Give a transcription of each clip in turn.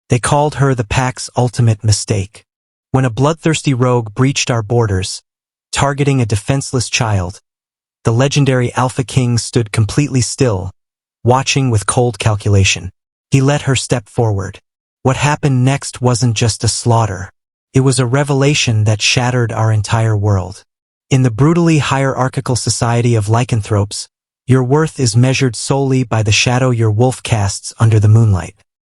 They called her the pack's ultimate mistake. When a bloodthirsty rogue breached our borders, targeting a defenseless child, the legendary Alpha King stood completely still, watching with cold calculation. He let her step forward. What happened next wasn't just a slaughter. It was a revelation that shattered our entire world. In the brutally hierarchical society of lycanthropes, your worth is measured solely by the shadow your wolf casts under the moonlight.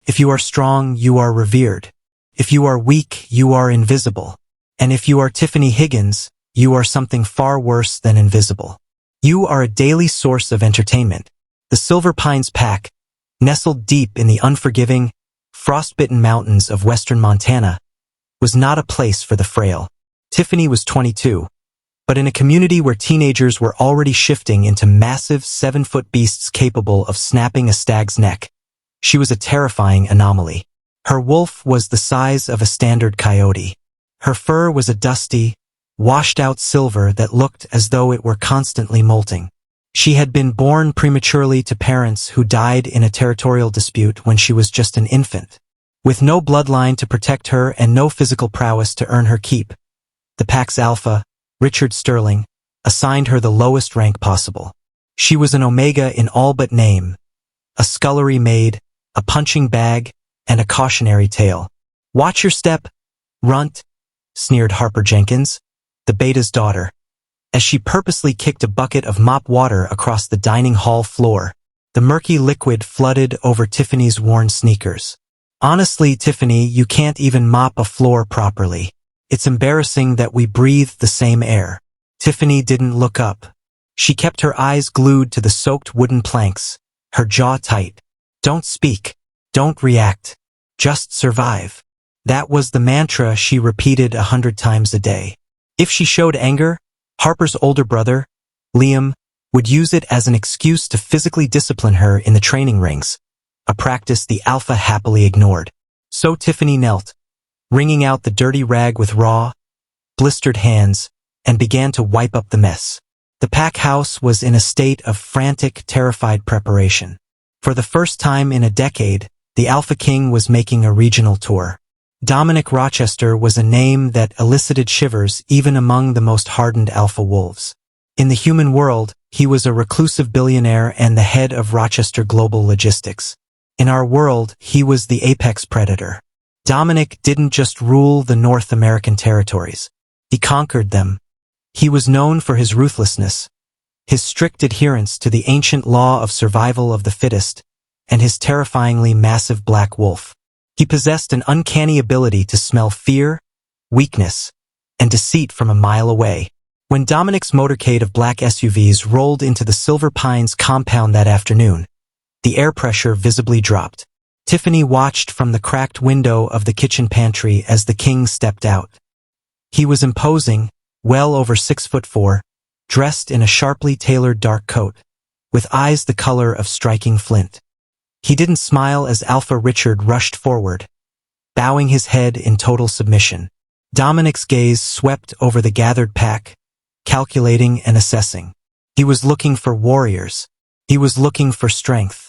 If you are strong, you are revered. If you are weak, you are invisible. And if you are Tiffany Higgins, you are something far worse than invisible. You are a daily source of entertainment. The Silver Pines pack, nestled deep in the unforgiving, frostbitten mountains of western Montana, was not a place for the frail. Tiffany was 22, but in a community where teenagers were already shifting into massive 7-foot beasts capable of snapping a stag's neck, she was a terrifying anomaly. Her wolf was the size of a standard coyote. Her fur was a dusty, washed-out silver that looked as though it were constantly molting. She had been born prematurely to parents who died in a territorial dispute when she was just an infant. With no bloodline to protect her and no physical prowess to earn her keep, the pack's alpha, Richard Sterling, assigned her the lowest rank possible. She was an omega in all but name, a scullery maid, a punching bag, and a cautionary tale. "Watch your step, runt," sneered Harper Jenkins, the beta's daughter, as she purposely kicked a bucket of mop water across the dining hall floor. The murky liquid flooded over Tiffany's worn sneakers. "Honestly, Tiffany, you can't even mop a floor properly. It's embarrassing that we breathe the same air." Tiffany didn't look up. She kept her eyes glued to the soaked wooden planks, her jaw tight. "Don't speak. Don't react. Just survive." That was the mantra she repeated 100 times a day. If she showed anger, Harper's older brother, Liam, would use it as an excuse to physically discipline her in the training rings, a practice the alpha happily ignored. So Tiffany knelt, wringing out the dirty rag with raw, blistered hands, and began to wipe up the mess. The pack house was in a state of frantic, terrified preparation. For the first time in a decade, the Alpha King was making a regional tour. Dominic Rochester was a name that elicited shivers even among the most hardened alpha wolves. In the human world, he was a reclusive billionaire and the head of Rochester Global Logistics. In our world, he was the apex predator. Dominic didn't just rule the North American territories. He conquered them. He was known for his ruthlessness, his strict adherence to the ancient law of survival of the fittest, and his terrifyingly massive black wolf. He possessed an uncanny ability to smell fear, weakness, and deceit from a mile away. When Dominic's motorcade of black SUVs rolled into the Silver Pines compound that afternoon, the air pressure visibly dropped. Tiffany watched from the cracked window of the kitchen pantry as the king stepped out. He was imposing, well over 6'4", dressed in a sharply tailored dark coat, with eyes the color of striking flint. He didn't smile as Alpha Richard rushed forward, bowing his head in total submission. Dominic's gaze swept over the gathered pack, calculating and assessing. He was looking for warriors. He was looking for strength.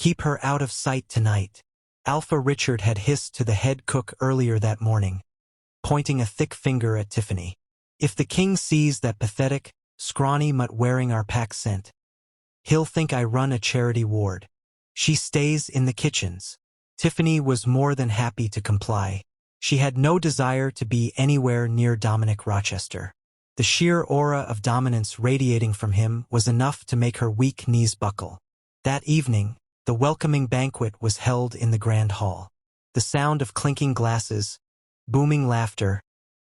Keep her out of sight tonight. Alpha Richard had hissed to the head cook earlier that morning, pointing a thick finger at Tiffany. If the king sees that pathetic, scrawny mutt wearing our pack scent, he'll think I run a charity ward. She stays in the kitchens. Tiffany was more than happy to comply. She had no desire to be anywhere near Dominic Rochester. The sheer aura of dominance radiating from him was enough to make her weak knees buckle. That evening, the welcoming banquet was held in the grand hall. The sound of clinking glasses, booming laughter,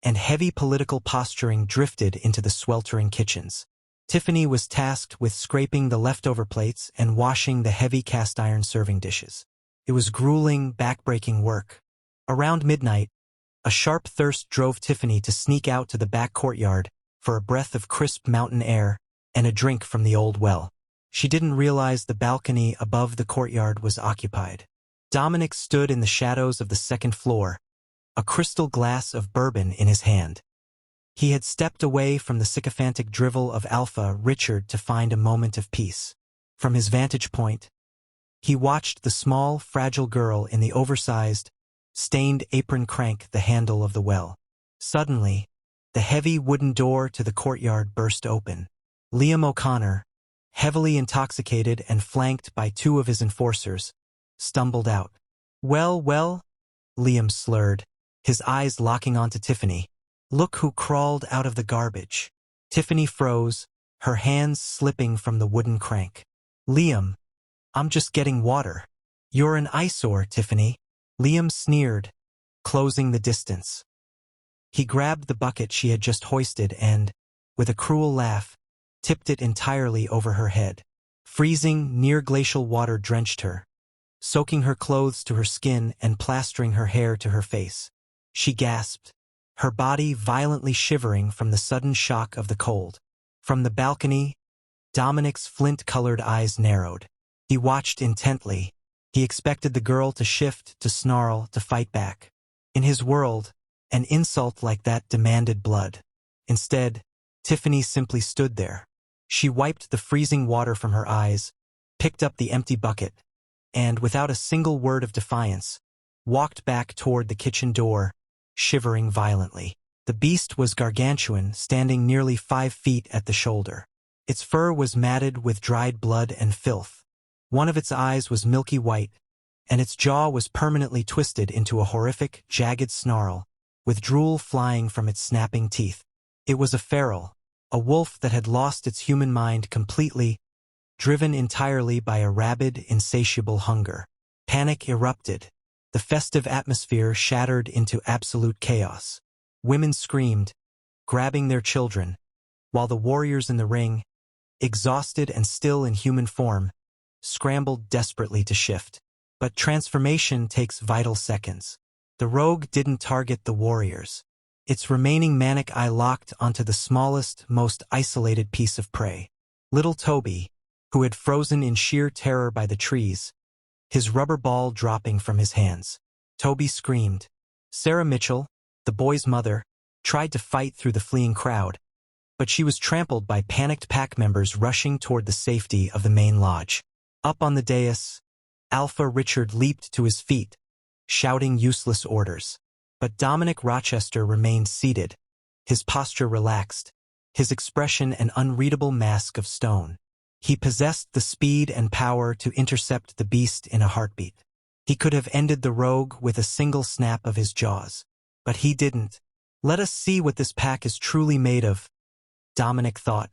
and heavy political posturing drifted into the sweltering kitchens. Tiffany was tasked with scraping the leftover plates and washing the heavy cast-iron serving dishes. It was grueling, back-breaking work. Around midnight, a sharp thirst drove Tiffany to sneak out to the back courtyard for a breath of crisp mountain air and a drink from the old well. She didn't realize the balcony above the courtyard was occupied. Dominic stood in the shadows of the second floor, a crystal glass of bourbon in his hand. He had stepped away from the sycophantic drivel of Alpha Richard to find a moment of peace. From his vantage point, he watched the small, fragile girl in the oversized, stained apron crank the handle of the well. Suddenly, the heavy wooden door to the courtyard burst open. Liam O'Connor, heavily intoxicated and flanked by two of his enforcers, stumbled out. Well, Liam slurred, his eyes locking onto Tiffany. Look who crawled out of the garbage. Tiffany froze, her hands slipping from the wooden crank. Liam, I'm just getting water. You're an eyesore, Tiffany. Liam sneered, closing the distance. He grabbed the bucket she had just hoisted and, with a cruel laugh, tipped it entirely over her head. Freezing, near-glacial water drenched her, soaking her clothes to her skin and plastering her hair to her face. She gasped, her body violently shivering from the sudden shock of the cold. From the balcony, Dominic's flint-colored eyes narrowed. He watched intently. He expected the girl to shift, to snarl, to fight back. In his world, an insult like that demanded blood. Instead, Tiffany simply stood there. She wiped the freezing water from her eyes, picked up the empty bucket, and, without a single word of defiance, walked back toward the kitchen door, shivering violently. The beast was gargantuan, standing nearly 5 feet at the shoulder. Its fur was matted with dried blood and filth. One of its eyes was milky white, and its jaw was permanently twisted into a horrific, jagged snarl, with drool flying from its snapping teeth. It was a feral, a wolf that had lost its human mind completely, driven entirely by a rabid, insatiable hunger. Panic erupted. The festive atmosphere shattered into absolute chaos. Women screamed, grabbing their children, while the warriors in the ring, exhausted and still in human form, scrambled desperately to shift. But transformation takes vital seconds. The rogue didn't target the warriors. Its remaining manic eye locked onto the smallest, most isolated piece of prey. Little Toby, who had frozen in sheer terror by the trees, his rubber ball dropping from his hands. Toby screamed. Sarah Mitchell, the boy's mother, tried to fight through the fleeing crowd, but she was trampled by panicked pack members rushing toward the safety of the main lodge. Up on the dais, Alpha Richard leaped to his feet, shouting useless orders. But Dominic Rochester remained seated, his posture relaxed, his expression an unreadable mask of stone. He possessed the speed and power to intercept the beast in a heartbeat. He could have ended the rogue with a single snap of his jaws. But he didn't. Let us see what this pack is truly made of, Dominic thought,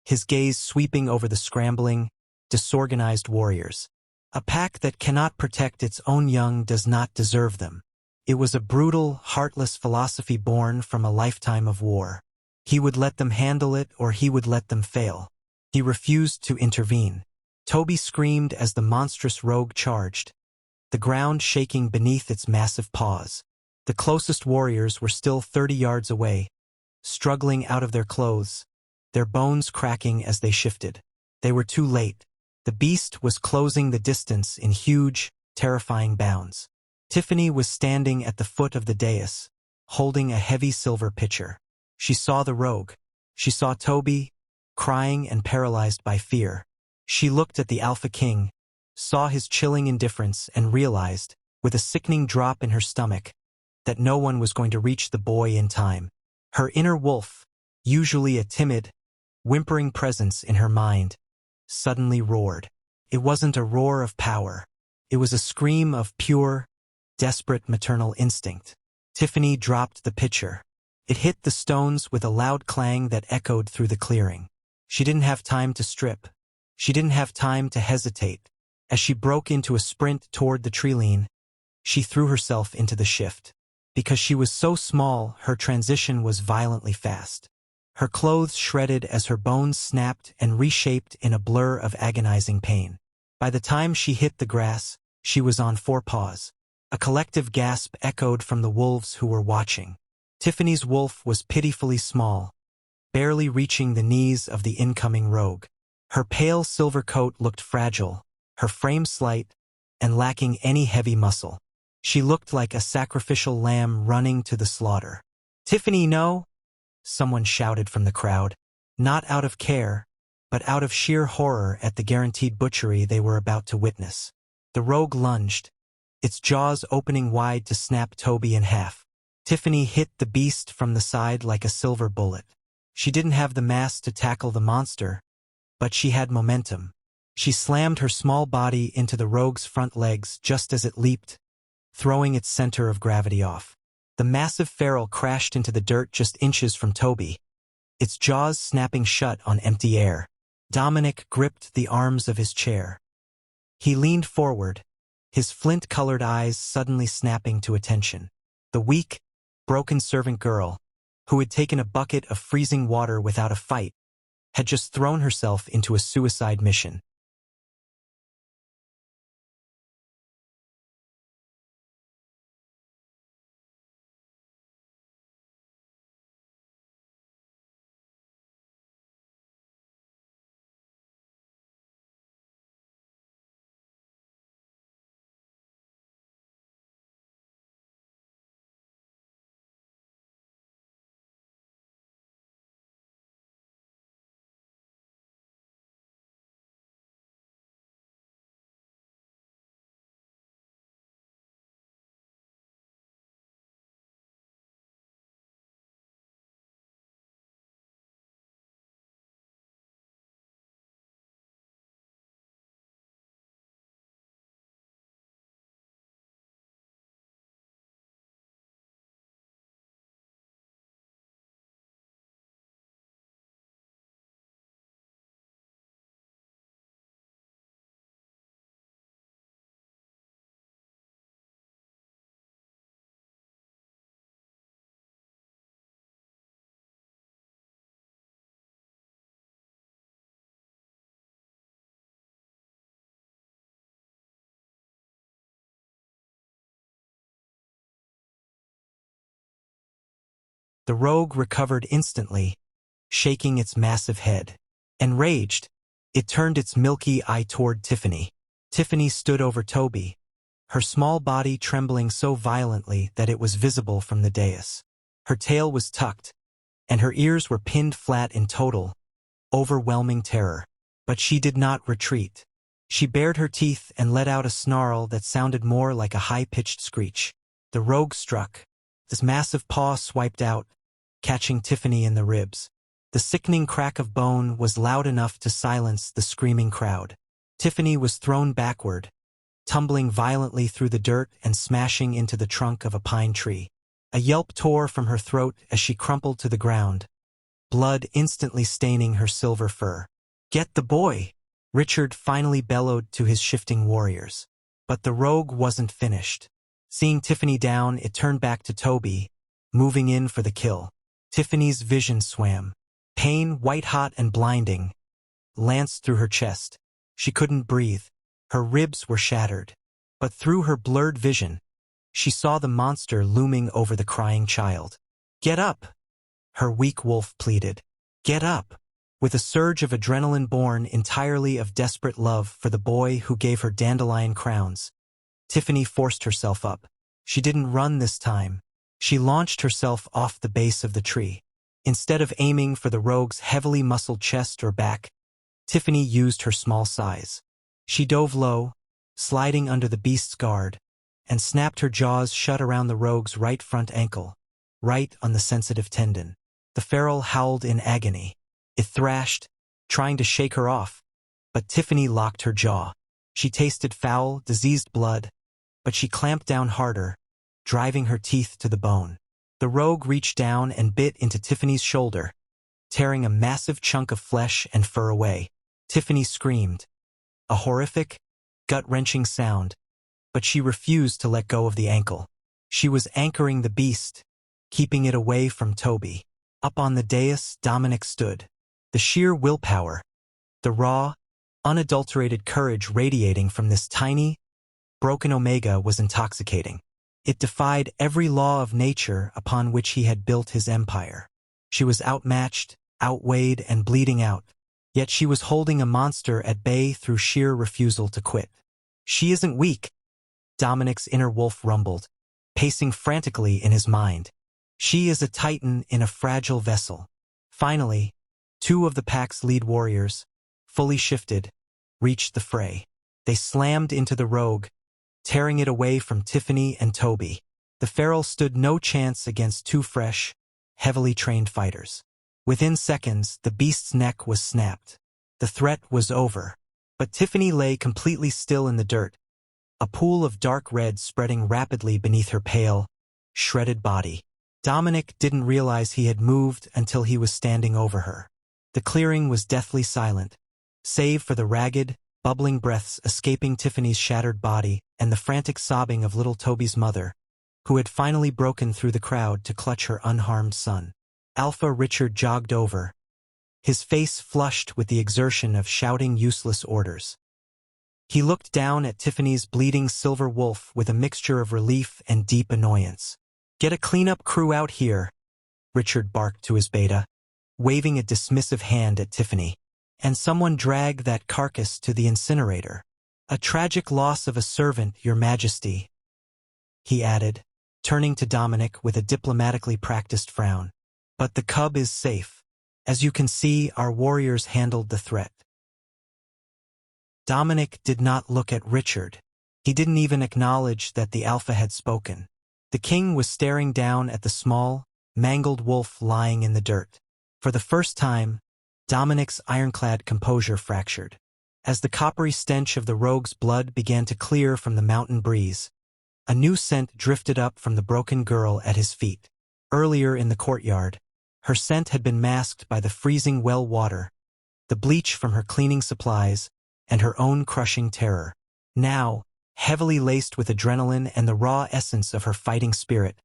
his gaze sweeping over the scrambling, disorganized warriors. A pack that cannot protect its own young does not deserve them. It was a brutal, heartless philosophy born from a lifetime of war. He would let them handle it or he would let them fail. He refused to intervene. Toby screamed as the monstrous rogue charged, the ground shaking beneath its massive paws. The closest warriors were still 30 yards away, struggling out of their clothes, their bones cracking as they shifted. They were too late. The beast was closing the distance in huge, terrifying bounds. Tiffany was standing at the foot of the dais, holding a heavy silver pitcher. She saw the rogue. She saw Toby, crying and paralyzed by fear. She looked at the Alpha King, saw his chilling indifference and realized, with a sickening drop in her stomach, that no one was going to reach the boy in time. Her inner wolf, usually a timid, whimpering presence in her mind, suddenly roared. It wasn't a roar of power. It was a scream of pure, desperate maternal instinct. Tiffany dropped the pitcher. It hit the stones with a loud clang that echoed through the clearing. She didn't have time to strip. She didn't have time to hesitate. As she broke into a sprint toward the treeline, she threw herself into the shift. Because she was so small, her transition was violently fast. Her clothes shredded as her bones snapped and reshaped in a blur of agonizing pain. By the time she hit the grass, she was on 4 paws. A collective gasp echoed from the wolves who were watching. Tiffany's wolf was pitifully small, barely reaching the knees of the incoming rogue. Her pale silver coat looked fragile, her frame slight, and lacking any heavy muscle. She looked like a sacrificial lamb running to the slaughter. "Tiffany, no!" someone shouted from the crowd, not out of care, but out of sheer horror at the guaranteed butchery they were about to witness. The rogue lunged, its jaws opening wide to snap Toby in half. Tiffany hit the beast from the side like a silver bullet. She didn't have the mass to tackle the monster, but she had momentum. She slammed her small body into the rogue's front legs just as it leaped, throwing its center of gravity off. The massive feral crashed into the dirt just inches from Toby, its jaws snapping shut on empty air. Dominic gripped the arms of his chair. He leaned forward, his flint-colored eyes suddenly snapping to attention. The weak, broken servant girl, who had taken a bucket of freezing water without a fight, had just thrown herself into a suicide mission. The rogue recovered instantly, shaking its massive head. Enraged, it turned its milky eye toward Tiffany. Tiffany stood over Toby, her small body trembling so violently that it was visible from the dais. Her tail was tucked, and her ears were pinned flat in total, overwhelming terror. But she did not retreat. She bared her teeth and let out a snarl that sounded more like a high-pitched screech. The rogue struck. This massive paw swiped out, catching Tiffany in the ribs. The sickening crack of bone was loud enough to silence the screaming crowd. Tiffany was thrown backward, tumbling violently through the dirt and smashing into the trunk of a pine tree. A yelp tore from her throat as she crumpled to the ground, blood instantly staining her silver fur. "Get the boy!" Richard finally bellowed to his shifting warriors. But the rogue wasn't finished. Seeing Tiffany down, it turned back to Toby, moving in for the kill. Tiffany's vision swam. Pain, white-hot and blinding, lanced through her chest. She couldn't breathe. Her ribs were shattered. But through her blurred vision, she saw the monster looming over the crying child. "Get up!" her weak wolf pleaded. "Get up!" With a surge of adrenaline born entirely of desperate love for the boy who gave her dandelion crowns, Tiffany forced herself up. She didn't run this time. She launched herself off the base of the tree. Instead of aiming for the rogue's heavily muscled chest or back, Tiffany used her small size. She dove low, sliding under the beast's guard, and snapped her jaws shut around the rogue's right front ankle, right on the sensitive tendon. The feral howled in agony. It thrashed, trying to shake her off, but Tiffany locked her jaw. She tasted foul, diseased blood, but she clamped down harder, driving her teeth to the bone. The rogue reached down and bit into Tiffany's shoulder, tearing a massive chunk of flesh and fur away. Tiffany screamed, a horrific, gut-wrenching sound, but she refused to let go of the ankle. She was anchoring the beast, keeping it away from Toby. Up on the dais, Dominic stood. The sheer willpower, the raw, unadulterated courage radiating from this tiny, broken Omega was intoxicating. It defied every law of nature upon which he had built his empire. She was outmatched, outweighed, and bleeding out, yet she was holding a monster at bay through sheer refusal to quit. She isn't weak, Dominic's inner wolf rumbled, pacing frantically in his mind. She is a titan in a fragile vessel. Finally, two of the pack's lead warriors, fully shifted, reached the fray. They slammed into the rogue, tearing it away from Tiffany and Toby. The feral stood no chance against two fresh, heavily trained fighters. Within seconds, the beast's neck was snapped. The threat was over. But Tiffany lay completely still in the dirt, a pool of dark red spreading rapidly beneath her pale, shredded body. Dominic didn't realize he had moved until he was standing over her. The clearing was deathly silent, save for the ragged, bubbling breaths escaping Tiffany's shattered body and the frantic sobbing of little Toby's mother, who had finally broken through the crowd to clutch her unharmed son. Alpha Richard jogged over, his face flushed with the exertion of shouting useless orders. He looked down at Tiffany's bleeding silver wolf with a mixture of relief and deep annoyance. "Get a cleanup crew out here," Richard barked to his beta, waving a dismissive hand at Tiffany. "And someone drag that carcass to the incinerator. A tragic loss of a servant, Your Majesty," he added, turning to Dominic with a diplomatically practiced frown. "But the cub is safe. As you can see, our warriors handled the threat." Dominic did not look at Richard. He didn't even acknowledge that the Alpha had spoken. The king was staring down at the small, mangled wolf lying in the dirt. For the first time, Dominic's ironclad composure fractured. As the coppery stench of the rogue's blood began to clear from the mountain breeze, a new scent drifted up from the broken girl at his feet. Earlier in the courtyard, her scent had been masked by the freezing well water, the bleach from her cleaning supplies, and her own crushing terror. Now, heavily laced with adrenaline and the raw essence of her fighting spirit,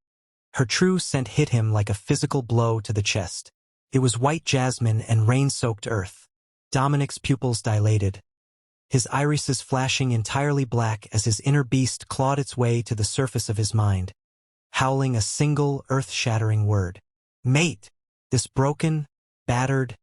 her true scent hit him like a physical blow to the chest. It was white jasmine and rain-soaked earth. Dominic's pupils dilated, his irises flashing entirely black as his inner beast clawed its way to the surface of his mind, howling a single earth-shattering word. Mate! This broken, battered,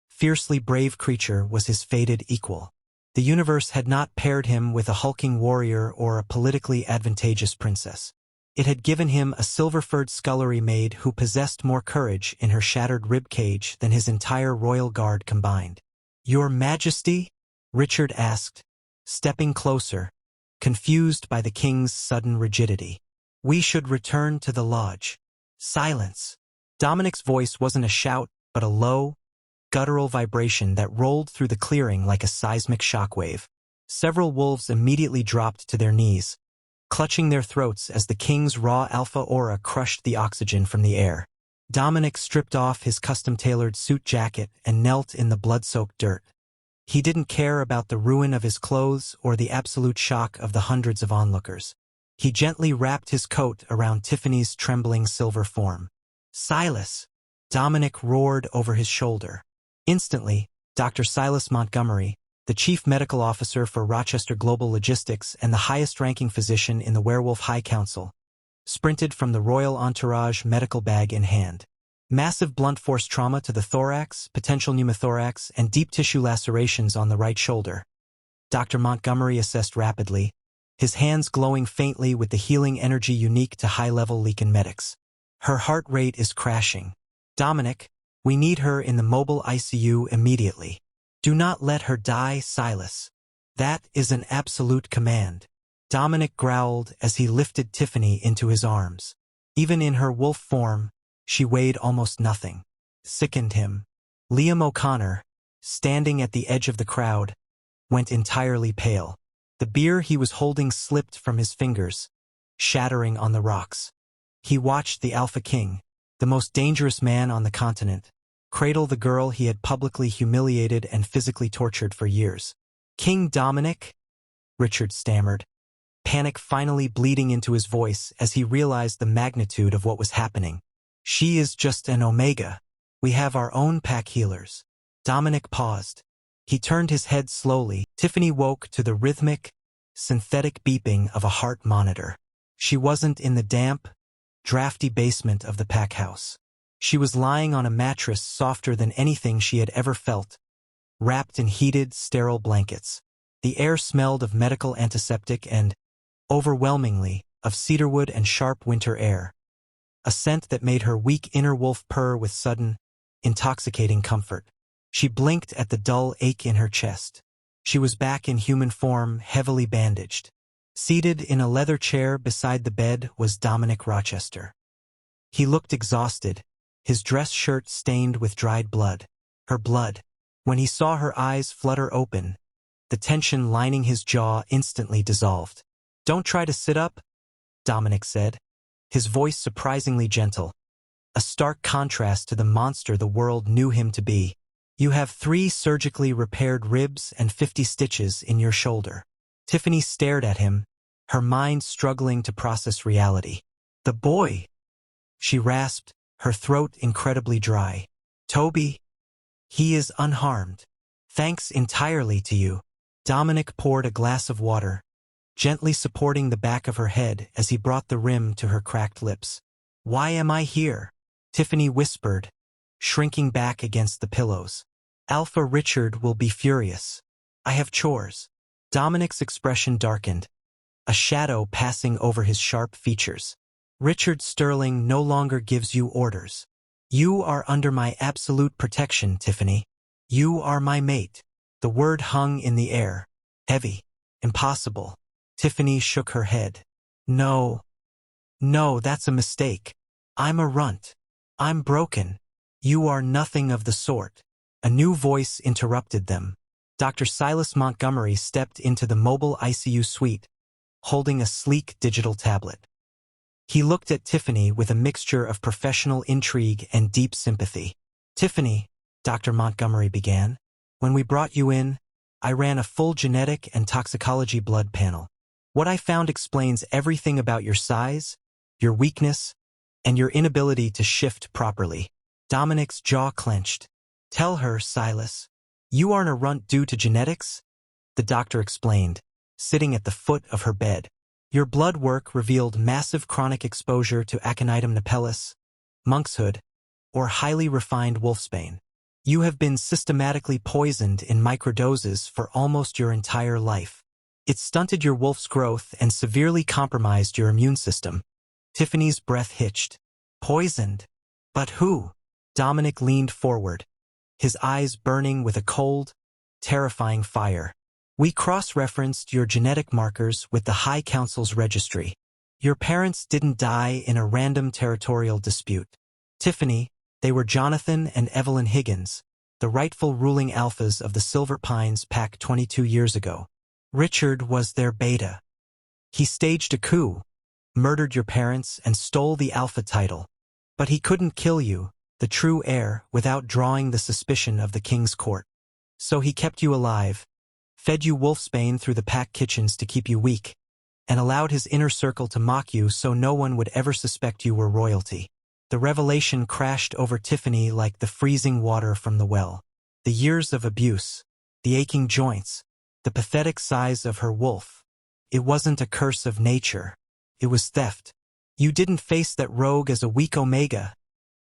fiercely brave creature was his fated equal. The universe had not paired him with a hulking warrior or a politically advantageous princess. It had given him a silver-furred scullery maid who possessed more courage in her shattered rib cage than his entire royal guard combined. "Your Majesty?" Richard asked, stepping closer, confused by the king's sudden rigidity. "We should return to the lodge." "Silence." Dominic's voice wasn't a shout, but a low, guttural vibration that rolled through the clearing like a seismic shockwave. Several wolves immediately dropped to their knees, clutching their throats as the king's raw alpha aura crushed the oxygen from the air. Dominic stripped off his custom-tailored suit jacket and knelt in the blood-soaked dirt. He didn't care about the ruin of his clothes or the absolute shock of the hundreds of onlookers. He gently wrapped his coat around Tiffany's trembling silver form. "Silas!" Dominic roared over his shoulder. Instantly, Dr. Silas Montgomery, the chief medical officer for Rochester Global Logistics and the highest-ranking physician in the Werewolf High Council, sprinted from the royal entourage medical bag in hand. Massive blunt force trauma to the thorax, potential pneumothorax, and deep tissue lacerations on the right shoulder. Dr. Montgomery assessed rapidly, his hands glowing faintly with the healing energy unique to high-level Lycan medics. "Her heart rate is crashing. Dominic, we need her in the mobile ICU immediately. Do not let her die, Silas." That is an absolute command. Dominic growled as he lifted Tiffany into his arms. Even in her wolf form, she weighed almost nothing. Sickened him. Liam O'Connor, standing at the edge of the crowd, went entirely pale. The beer he was holding slipped from his fingers, shattering on the rocks. He watched the Alpha King, the most dangerous man on the continent, cradle the girl he had publicly humiliated and physically tortured for years. "King Dominic?" Richard stammered, panic finally bleeding into his voice as he realized the magnitude of what was happening. "She is just an Omega. We have our own pack healers." Dominic paused. He turned his head slowly. Tiffany woke to the rhythmic, synthetic beeping of a heart monitor. She wasn't in the damp, drafty basement of the pack house. She was lying on a mattress softer than anything she had ever felt, wrapped in heated, sterile blankets. The air smelled of medical antiseptic and, overwhelmingly, of cedarwood and sharp winter air, a scent that made her weak inner wolf purr with sudden, intoxicating comfort. She blinked at the dull ache in her chest. She was back in human form, heavily bandaged. Seated in a leather chair beside the bed was Dominic Rochester. He looked exhausted, his dress shirt stained with dried blood. Her blood. When he saw her eyes flutter open, the tension lining his jaw instantly dissolved. "Don't try to sit up," Dominic said, his voice surprisingly gentle, a stark contrast to the monster the world knew him to be. "You have 3 surgically repaired ribs and 50 stitches in your shoulder." Tiffany stared at him, her mind struggling to process reality. "The boy," she rasped, her throat incredibly dry. "Toby, he is unharmed. Thanks entirely to you." Dominic poured a glass of water, gently supporting the back of her head as he brought the rim to her cracked lips. "Why am I here?" Tiffany whispered, shrinking back against the pillows. "Alpha Richard will be furious. I have chores." Dominic's expression darkened, a shadow passing over his sharp features. "Richard Sterling no longer gives you orders. You are under my absolute protection, Tiffany. You are my mate." The word hung in the air, heavy, impossible. Tiffany shook her head. No, that's a mistake. I'm a runt. I'm broken. You are nothing of the sort." A new voice interrupted them. Dr. Silas Montgomery stepped into the mobile ICU suite, holding a sleek digital tablet. He looked at Tiffany with a mixture of professional intrigue and deep sympathy. "Tiffany," Dr. Montgomery began, "when we brought you in, I ran a full genetic and toxicology blood panel. What I found explains everything about your size, your weakness, and your inability to shift properly." Dominic's jaw clenched. "Tell her, Silas. You aren't a runt due to genetics," the doctor explained, sitting at the foot of her bed. "Your blood work revealed massive chronic exposure to Aconitum napellus, monkshood, or highly refined wolfsbane. You have been systematically poisoned in microdoses for almost your entire life. It stunted your wolf's growth and severely compromised your immune system." Tiffany's breath hitched. "Poisoned? But who?" Dominic leaned forward, his eyes burning with a cold, terrifying fire. "We cross-referenced your genetic markers with the High Council's registry. Your parents didn't die in a random territorial dispute. Tiffany, they were Jonathan and Evelyn Higgins, the rightful ruling alphas of the Silver Pines Pack 22 years ago. Richard was their beta. He staged a coup, murdered your parents, and stole the alpha title. But he couldn't kill you, the true heir, without drawing the suspicion of the king's court. So he kept you alive, fed you wolfsbane through the pack kitchens to keep you weak, and allowed his inner circle to mock you so no one would ever suspect you were royalty." The revelation crashed over Tiffany like the freezing water from the well. The years of abuse, the aching joints, the pathetic size of her wolf. It wasn't a curse of nature. It was theft. "You didn't face that rogue as a weak Omega,"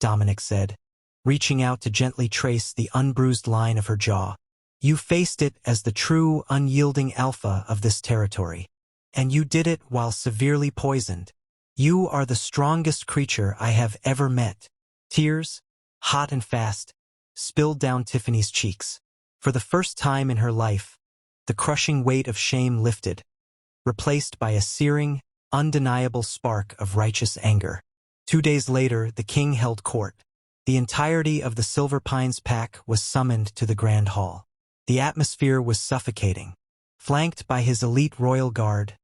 Dominic said, reaching out to gently trace the unbruised line of her jaw. "You faced it as the true, unyielding alpha of this territory. And you did it while severely poisoned. You are the strongest creature I have ever met." Tears, hot and fast, spilled down Tiffany's cheeks. For the first time in her life, the crushing weight of shame lifted, replaced by a searing, undeniable spark of righteous anger. 2 days later, the king held court. The entirety of the Silver Pines pack was summoned to the Grand Hall. The atmosphere was suffocating. Flanked by his elite royal guard,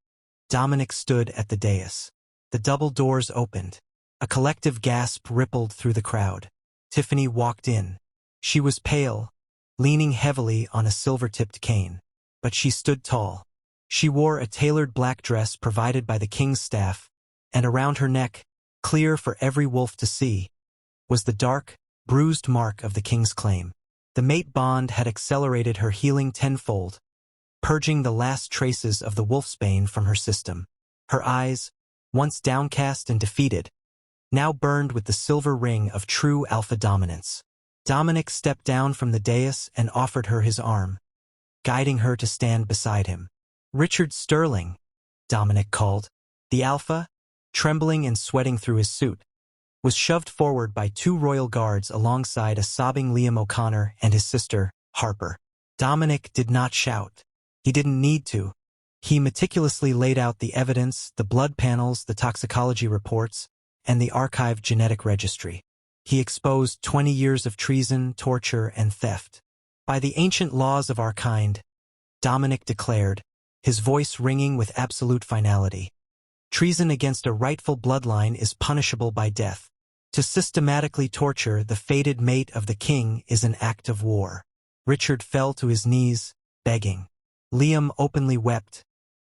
Dominic stood at the dais. The double doors opened. A collective gasp rippled through the crowd. Tiffany walked in. She was pale, leaning heavily on a silver-tipped cane. But she stood tall. She wore a tailored black dress provided by the king's staff, and around her neck, clear for every wolf to see, was the dark, bruised mark of the king's claim. The mate bond had accelerated her healing tenfold, purging the last traces of the wolfsbane from her system. Her eyes, once downcast and defeated, now burned with the silver ring of true alpha dominance. Dominic stepped down from the dais and offered her his arm, guiding her to stand beside him. "Richard Sterling," Dominic called. The alpha, trembling and sweating through his suit, was shoved forward by 2 royal guards alongside a sobbing Liam O'Connor and his sister, Harper. Dominic did not shout. He didn't need to. He meticulously laid out the evidence, the blood panels, the toxicology reports, and the archived genetic registry. He exposed 20 years of treason, torture, and theft. "By the ancient laws of our kind," Dominic declared, his voice ringing with absolute finality, "treason against a rightful bloodline is punishable by death. To systematically torture the fated mate of the king is an act of war." Richard fell to his knees, begging. Liam openly wept,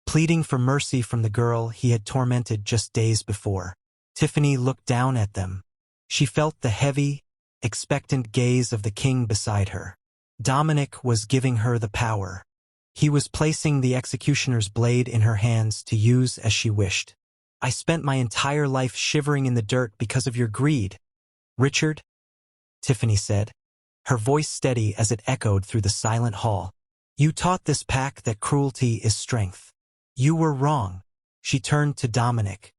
pleading for mercy from the girl he had tormented just days before. Tiffany looked down at them. She felt the heavy, expectant gaze of the king beside her. Dominic was giving her the power. He was placing the executioner's blade in her hands to use as she wished. "I spent my entire life shivering in the dirt because of your greed, Richard," Tiffany said, her voice steady as it echoed through the silent hall. "You taught this pack that cruelty is strength. You were wrong." She turned to Dominic.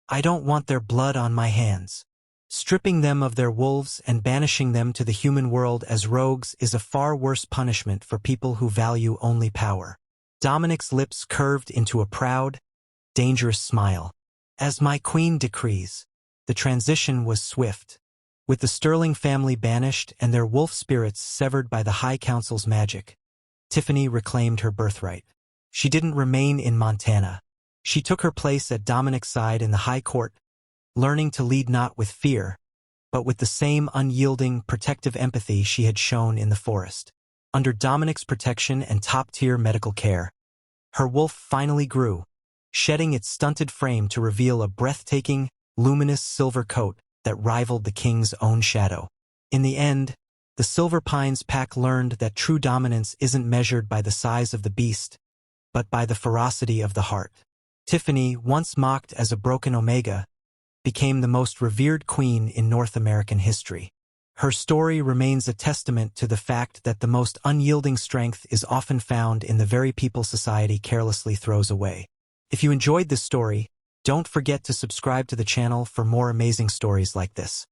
"I don't want their blood on my hands. Stripping them of their wolves and banishing them to the human world as rogues is a far worse punishment for people who value only power." Dominic's lips curved into a proud, dangerous smile. "As my queen decrees." The transition was swift. With the Sterling family banished and their wolf spirits severed by the High Council's magic, Tiffany reclaimed her birthright. She didn't remain in Montana. She took her place at Dominic's side in the High Court, learning to lead not with fear, but with the same unyielding, protective empathy she had shown in the forest. Under Dominic's protection and top-tier medical care, her wolf finally grew, shedding its stunted frame to reveal a breathtaking, luminous silver coat that rivaled the king's own shadow. In the end, the Silver Pines pack learned that true dominance isn't measured by the size of the beast, but by the ferocity of the heart. Tiffany, once mocked as a broken Omega, became the most revered queen in North American history. Her story remains a testament to the fact that the most unyielding strength is often found in the very people society carelessly throws away. If you enjoyed this story, don't forget to subscribe to the channel for more amazing stories like this.